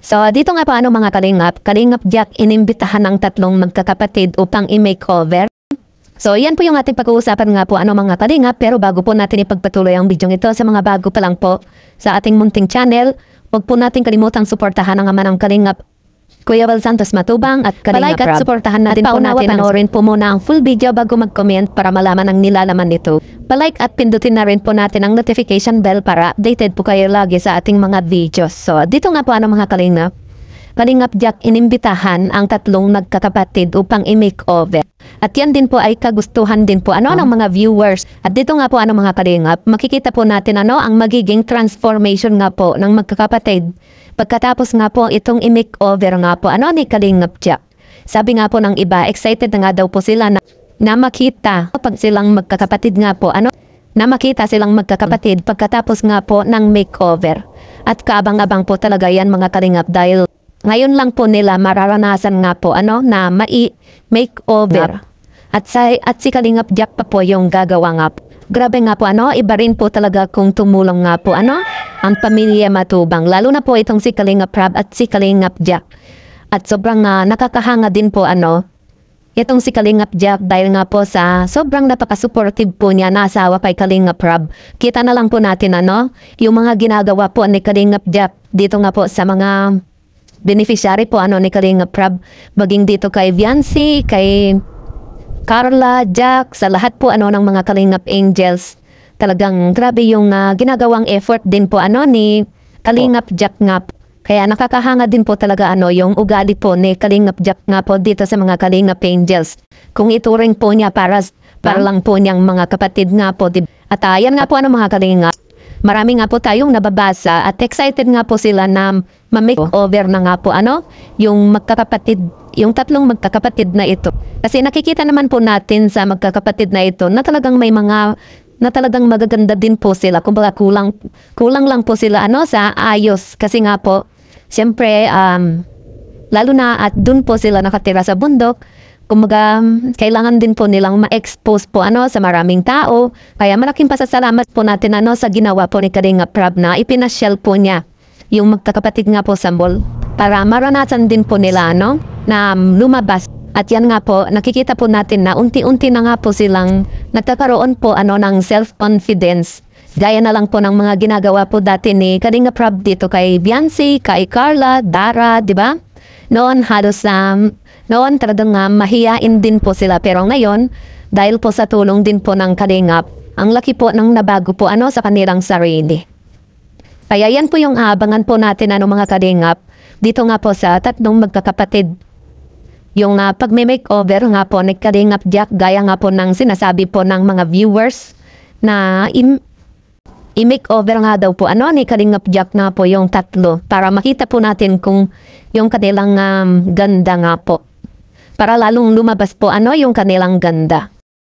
So, dito nga paano mga Kalingap Jack inimbitahan ng tatlong magkakapatid upang i-makeover. So, yan po yung ating pag-uusapan nga po mga Kalingap, pero bago po natin ipagpatuloy ang video ito sa mga bago pa lang po sa ating munting channel, huwag po natin kalimutang suportahan ang ama ng Kalingap, Kuya Val Santos Matubang at Kalingap Rob. At suportahan natin po natin panoorin po muna ang full video bago mag-comment para malaman ang nilalaman nito. Palike at pindutin na rin po natin ang notification bell para updated po kayo lagi sa ating mga videos. So, dito nga po mga Kalingap Jack inimbitahan ang tatlong magkakapatid upang i-makeover. At yan din po ay kagustuhan din po ng mga viewers. At dito nga po mga Kalingap, makikita po natin ang magiging transformation nga po ng magkakapatid. Pagkatapos nga po itong i-makeover nga po ni Kalingap Jack. Sabi nga po ng iba, excited na nga daw po sila na makita pag silang magkakapatid nga po na makita silang magkakapatid pagkatapos nga po ng makeover. At kaabang-abang po talaga yan mga Kalingap dahil ngayon lang po nila mararanasan nga po na makeover. At si Kalingap Jack pa po yung gagawa nga po. Grabe nga po iba rin po talaga kung tumulong nga po ang pamilya Matubang. Lalo na po itong si Kalingap Rob at si Kalingap Jack. At sobrang nakakahanga din po itong si Kalingap Jack dahil nga po sa sobrang napaka-supportive po niya na asawa kay Kalingap Rob. Kita na lang po natin yung mga ginagawa po ni Kalingap Jack dito nga po sa mga beneficiary po ni Kalingap Rob. Maging dito kay Viancy, kay Carla, Jack, sa lahat po ng mga Kalingap Angels. Talagang grabe yung ginagawang effort din po ni Kalingap Jack nga po. Kaya nakakahanga din po talaga yung ugali po ni Kalingap Jack nga po dito sa mga Kalingap Angels. Kung ituring po niya para lang po niyang mga kapatid nga po. At ayan nga po mga Kalingap. Marami nga po tayong nababasa at excited nga po sila na ma-makeover na nga po yung magkakapatid, yung tatlong magkakapatid na ito. Kasi nakikita naman po natin sa magkakapatid na ito na talagang may mga na talagang magaganda din po sila. Kumbaga kulang lang po sila sa ayos kasi nga po siyempre lalo na at dun po sila nakatira sa bundok. Kumbaga, kailangan din po nilang ma-expose po sa maraming tao. Kaya malaking pasasalamat po natin sa ginawa po ni Kalingap Rob na ipinasyal po niya yung magkakapatid nga po sa mall para maranasan din po nila na lumabas. At yan nga po, nakikita po natin na unti-unti na nga po silang nagkakaroon po ng self-confidence. Gaya na lang po ng mga ginagawa po dati ni Kalingap Rob dito kay Viancy, kay Carla, Dara, di ba? Noon halos noon talagang mahiyain din po sila, pero ngayon dahil po sa tulong din po ng Kalingap, ang laki po ng nabago po sa kanilang sarili. Kaya yan po yung abangan po natin mga Kalingap dito nga po sa tatlong magkakapatid. Yung pag-makeover nga po ni Kalingap Jack, gaya nga po ng sinasabi po ng mga viewers na i-makeover nga daw po ni Kalingap Jack nga po yung tatlo para makita po natin kung yung kanilang ganda nga po. Para lalong lumabas po yung kanilang ganda.